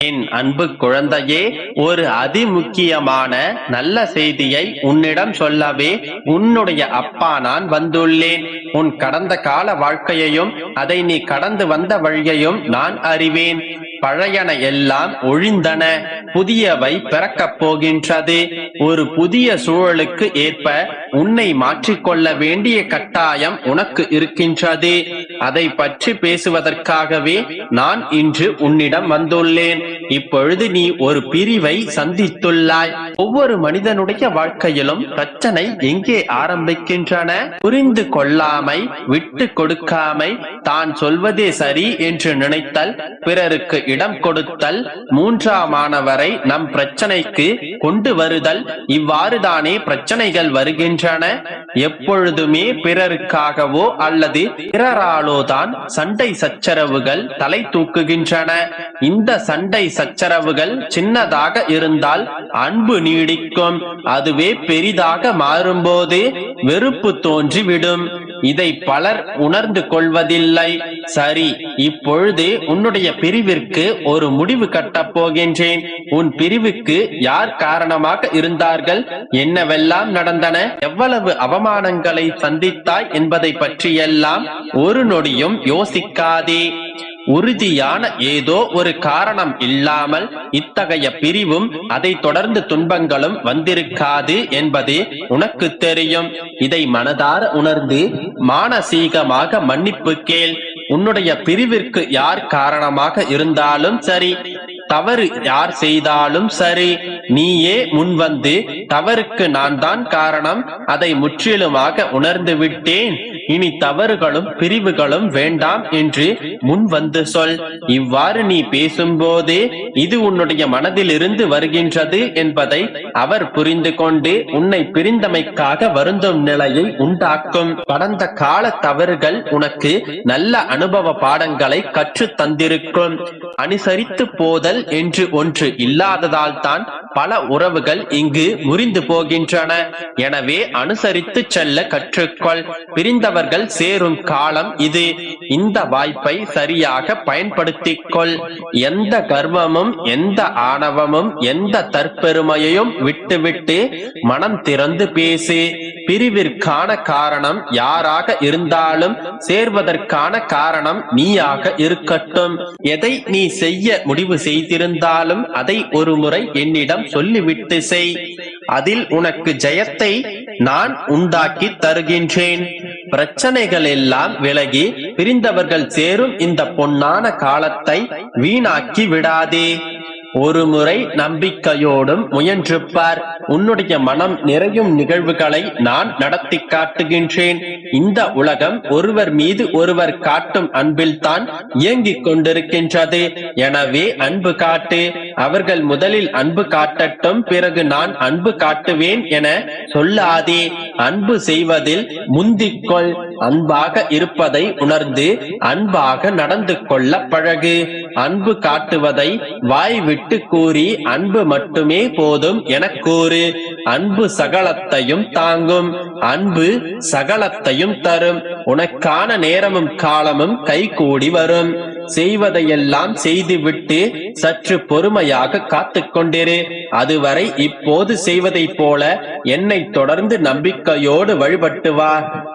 என் அன்பு குழந்தையே, ஒரு அதிமுக்கியமான நல்ல செய்தியை உன்னிடம் சொல்லவே உன்னுடைய அப்பா நான் வந்துள்ளேன். உன் கடந்த கால வாழ்க்கையையும் அதை நீ கடந்து வந்த வழியையும் நான் அறிவேன். பழையன எல்லாம் ஒழிந்தன, புதியவை பிறக்கப் போகின்றது. ஒரு புதிய சூழலுக்கு ஏற்ப உன்னை மாற்றிக்கொள்ள வேண்டிய கட்டாயம் உனக்கு இருக்கின்றது. அதை பற்றி பேசுவதற்காகவே நான் இன்று உன்னிடம் வந்துள்ளேன். இப்பொழுது நீ ஒரு பிரிவை சந்தித்துள்ளாய். ஒவ்வொரு மனிதனுடைய வாழ்க்கையிலும் பிரச்சனை எங்கே ஆரம்பிக்கின்றன? புரிந்து கொள்ளாமை, விட்டு கொடுக்காமை, தான் சொல்வதே சரி என்று நினைத்தல், பிறருக்கு இடம் கொடுத்தல், மூன்றாமானவரை நம் பிரச்சனைக்கு கொண்டு வருதல், இவ்வாறுதானே பிரச்சனைகள் வருகின்றன. எப்பொழுதுமே பிறருக்காகவோ அல்லது பிறராலோ தான் சண்டை சச்சரவுகள் தலை தூக்குகின்றன. இந்த சண்டை சச்சரவுகள் சின்னதாக இருந்தால் அன்பு நீடிக்கும். அதுவே பெரிதாக மாறும்போது வெறுப்பு தோன்றிவிடும். இதை பலர் உணர்ந்து கொள்வதில்லை. சரி, இப்பொழுது உன்னுடைய பிரிவிற்கு ஒரு முடிவு கட்டப் போகின்றேன். உன் பிரிவுக்கு யார் காரணமாக இருந்தார்கள்? என்னவெல்லாம் நடந்தன? எவ்வளவு அவமானங்களை சந்தித்தாய் என்பதை பற்றியெல்லாம் ஒரு நொடியும் யோசிக்காதே. உறுதியான ஏதோ ஒரு காரணம் இல்லாமல் இத்தகைய பிரிவும் அதை தொடர்ந்து துன்பங்களும் வந்திருக்காது என்பது உனக்கு தெரியும். இதை மனதார உணர்ந்து மானசீகமாக மன்னிப்பு கேள். உன்னுடைய பிரிவிற்கு யார் காரணமாக இருந்தாலும் சரி, தவறு யார் செய்தாலும் சரி, நீயே முன்வந்து தவறுக்கு நான் தான் காரணம், அதை முற்றிலுமாக உணர்ந்து விட்டேன், இனி தவறுகளும் பிரிவுகளும் வேண்டாம் என்று முன் வந்து சொல். இவ்வாறு நீ பேசும்போதே இது உன்னுடைய மனதில் இருந்து வருகின்றது என்பதை அவர் புரிந்து கொண்டு உன்னை பிரிந்தமைக்காக வருந்தும் நிலையை உண்டாக்கும். கடந்த கால தவறுகள் உனக்கு நல்ல அனுபவ பாடங்களை கற்று தந்திருக்கும். அனுசரித்து போதல் என்று ஒன்று இல்லாததால் தான் பல உறவுகள் இங்கு முறிந்து போகின்றன. எனவே அனுசரித்து செல்ல கற்றுக்கொள். பிரிந்தவர்கள் சேரும் காலம் இது. இந்த வாய்ப்பை சரியாக பயன்படுத்திக் கொள். எந்த கர்வமும், எந்த ஆணவமும், எந்த தற்பெருமையையும் விட்டுவிட்டு மனம் திறந்து பேசு. பிரிவிற்கான காரணம் யாராக இருந்தாலும் சேர்வதற்கான காரணம் நீயாக இருக்கட்டும். எதை நீ செய்ய முடிவு செய்திருந்தாலும் அதை ஒரு முறை என்னிடம் சொல்லிவிட்டு செய். அதில் உனக்கு ஜெயத்தை நான் உண்டாக்கி தருகின்றேன். பிரச்சனைகள் எல்லாம் விலகி பிரிந்தவர்கள் சேரும் இந்த பொன்னான காலத்தை வீணாக்கி விடாதே. ஒரு முறை நம்பிக்கையோடும் முயன்று பார். உன்னுடைய மனம் நிறையும் நிகழ்வுகளை நான் நடத்தி காட்டுகின்றேன். இந்த உலகம் ஒருவர் மீது ஒருவர் காட்டும் அன்பில் தான் இயங்கிக் கொண்டிருக்கின்றது. எனவே அன்பு காட்டு. அவர்கள் முதலில் அன்பு காட்டட்டும், பிறகு நான் அன்பு காட்டுவேன் என சொல்லாதே. அன்பு செய்வதில் முந்திக்கொள். அன்பாக இருப்பதை உணர்ந்து அன்பாக நடந்து கொள்ள பழகு. அன்பு காட்டுவதை வாய் விட்டு கூறி அன்பு மட்டுமே போதும் என கூறு. அன்பு சகலத்தையும் தாங்கும். அன்பு சகலத்தையும் தரும். உனக்கான நேரமும் காலமும் கைகூடி வரும். செய்வதையெல்லாம் செய்துவிட்டு சற்று பொறுமையாக காத்து கொண்டிரு. அதுவரை இப்போது செய்வதை போல என்னை தொடர்ந்து நம்பிக்கையோடு வழிபட்டு வா.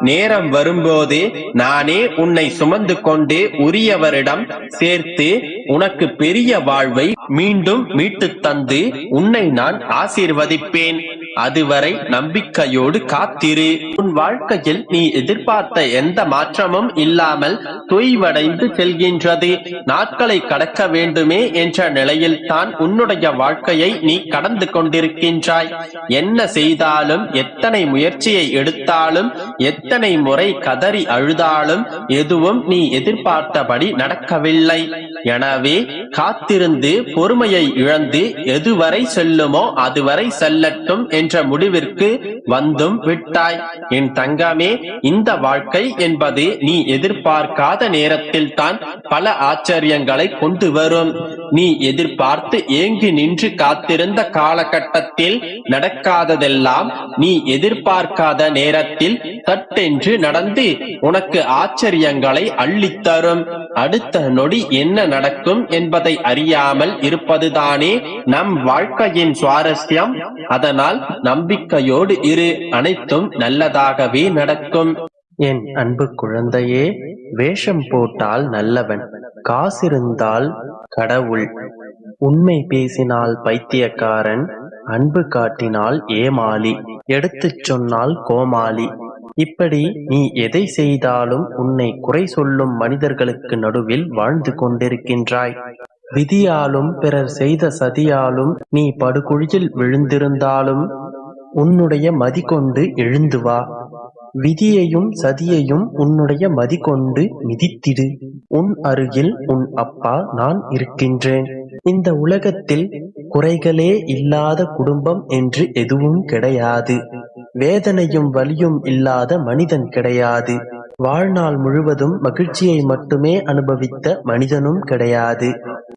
நேரம் வரும்போது நானே உன்னை சுமந்து கொண்டு உரியவரிடம் சேர்த்து உனக்கு பெரிய வாழ்வை மீண்டும் மீட்டு தந்து உன்னை நான் ஆசீர்வதிப்பேன். அதுவரை நம்பிக்கையோடு காத்திரு. உன் வாழ்க்கையில் நீ எதிர்பார்த்த எந்த மாற்றமும் இல்லாமல் தொய்வடைந்து செல்கின்றது. நாட்களை கடக்க வேண்டுமே என்ற நிலையில் தான் உன்னுடைய வாழ்க்கையை நீ கடந்து கொண்டிருக்கின்றாய். என்ன செய்தாலும், எத்தனை முயற்சியை எடுத்தாலும், எத்தனை முறை கதறி அழுதாலும் எதுவும் நீ எதிர்பார்த்தபடி நடக்கவில்லை. எனவே காத்திருந்து பொறுமையை இழந்து எதுவரை செல்லுமோ அதுவரை செல்லட்டும் என்ற முடிவிற்கு வந்தும் விட்டாய். என் தங்கமே, இந்த வாழ்க்கை என்பது நீ எதிர்பார்க்காத நேரத்தில் தான் பல ஆச்சரியங்களை கொண்டு வரும். நீ எதிர்பார்த்து ஏங்கி நின்று காத்திருந்த காலகட்டத்தில் நடக்காததெல்லாம் நீ எதிர்பார்க்காத நேரத்தில் தட்டென்று நடந்து உனக்கு ஆச்சரியங்களை அள்ளித்தரும். அடுத்த நொடி என்ன நடக்கும் என்பதை அறியாமல் இருப்பதுதானே நம் வாழ்க்கையின் சுவாரஸ்யம். அதனால் நம்பிக்கையோடு இரு, அனைத்தும் நல்லதாகவே நடக்கும். என் அன்பு குழந்தையே, வேஷம் போட்டால் நல்லவன், காசிருந்தால் கடவுள், உண்மை பேசினால் பைத்தியக்காரன், அன்பு காட்டினால் ஏமாளி, எடுத்துச் சொன்னால் கோமாளி. இப்படி நீ எதை செய்தாலும் உன்னை குறை சொல்லும் மனிதர்களுக்கு நடுவில் வாழ்ந்து கொண்டிருக்கின்றாய். விதியாலும் பிறர் செய்த சதியாலும் நீ படுகுழியில் விழுந்திருந்தாலும் உன்னுடைய மதி கொண்டு எழுந்து வா. விதியையும் சதியையும் உன்னுடைய மதி கொண்டு மிதித்திடு. உன் அருகில் உன் அப்பா நான் இருக்கின்றேன். இந்த உலகத்தில் குறைகளே இல்லாத குடும்பம் என்று எதுவும் கிடையாது. வேதனையும் வலியும் இல்லாத மனிதன் கிடையாது. வாழ்நாள் முழுவதும் மகிழ்ச்சியை மட்டுமே அனுபவித்த மனிதனும் கிடையாது.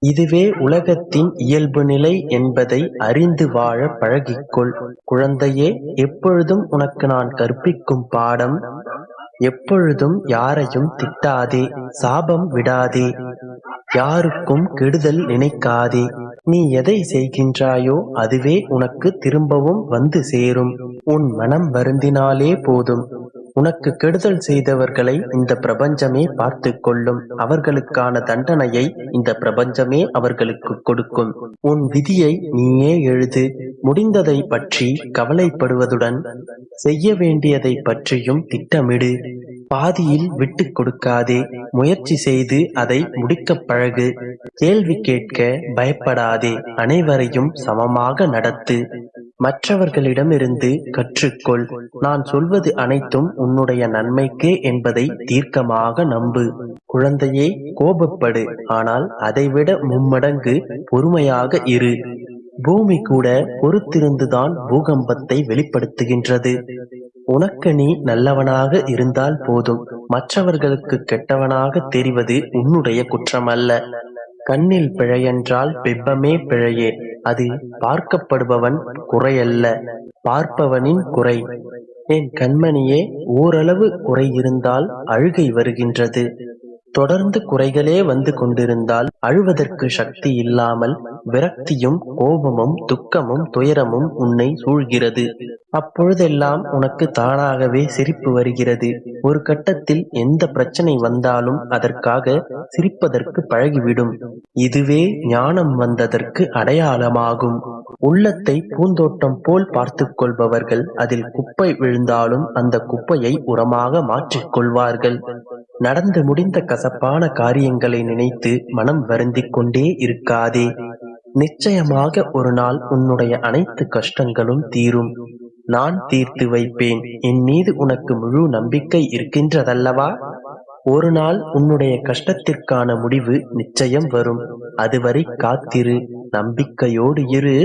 இதுவே உலகத்தின் இயல்பு நிலை என்பதை அறிந்து வாழ பழகிக்கொள். குழந்தையே, எப்பொழுதும் உனக்கு நான் கற்பிக்கும் பாடம், எப்பொழுதும் யாரையும் திட்டாதே, சாபம் விடாதே, யாருக்கும் கெடுதல் நினைக்காதே. நீ எதை செய்கின்றாயோ அதுவே உனக்கு திரும்பவும் வந்து சேரும். உன் மனம் வருந்தினாலே போதும். உனக்கு கெடுதல் செய்தவர்களை இந்த பிரபஞ்சமே பார்த்து கொள்ளும். அவர்களுக்கான தண்டனையை இந்த பிரபஞ்சமே அவர்களுக்கு கொடுக்கும். உன் விதியை நீயே எழுது. முடிந்ததை பற்றி கவலைப்படுவதுடன் செய்ய வேண்டியதை பற்றியும் திட்டமிடு. பாதியில் விட்டு கொடுக்காதே. முயற்சி செய்து அதை முடிக்க பழகு. கேள்வி கேட்க பயப்படாதே. அனைவரையும் சமமாக நடத்து. மற்றவர்களிடமிருந்து கற்றுக்கொள். நான் சொல்வது அனைத்தும் உன்னுடைய நன்மைக்கே என்பதை தீர்க்கமாக நம்பு. குழந்தையே, கோபப்படு, ஆனால் அதைவிட மும்மடங்கு பொறுமையாக இரு. பூமி கூட பொறுத்திருந்துதான் பூகம்பத்தை வெளிப்படுத்துகின்றது. உனக்கு நீ நல்லவனாக இருந்தால் போதும். மற்றவர்களுக்கு கெட்டவனாக தெரிவது உன்னுடைய குற்றமல்ல. கண்ணில் பிழையென்றால் பிம்பமே பிழையே. அது பார்க்கப்படுபவன் குறையல்ல, பார்ப்பவனின் குறை. என் கண்மணியே, ஓரளவு குறை இருந்தால் அழுகை வருகின்றது. தொடர்ந்து குறைகளே வந்து கொண்டிருந்தால் அழுவதற்கு சக்தி இல்லாமல் விரக்தியும் கோபமும் துக்கமும் துயரமும் உன்னை சூழ்கிறது. அப்பொழுதெல்லாம் உனக்கு தானாகவே சிரிப்பு வருகிறது. ஒரு கட்டத்தில் எந்த பிரச்சனை வந்தாலும் அதற்காக சிரிப்பதற்கு பழகிவிடும். இதுவே ஞானம் வந்ததற்கு அடையாளமாகும். உள்ளத்தை பூந்தோட்டம் போல் பார்த்து கொள்பவர்கள் அதில் குப்பை விழுந்தாலும் அந்த குப்பையை உரமாக மாற்றிக் கொள்வார்கள். நடந்து முடிந்த கசப்பான காரியங்களை நினைத்து மனம் வருந்திக் கொண்டே இருக்காதே. நிச்சயமாக ஒரு நாள் உன்னுடைய அனைத்து கஷ்டங்களும் தீரும். நான் தீர்த்து வைப்பேன். என் மீது உனக்கு முழு நம்பிக்கை இருக்கின்றதல்லவா? ஒரு நாள் உன்னுடைய கஷ்டத்திற்கான முடிவு நிச்சயம் வரும். அதுவரை காத்திரு. நம்பிக்கையோடு இரு,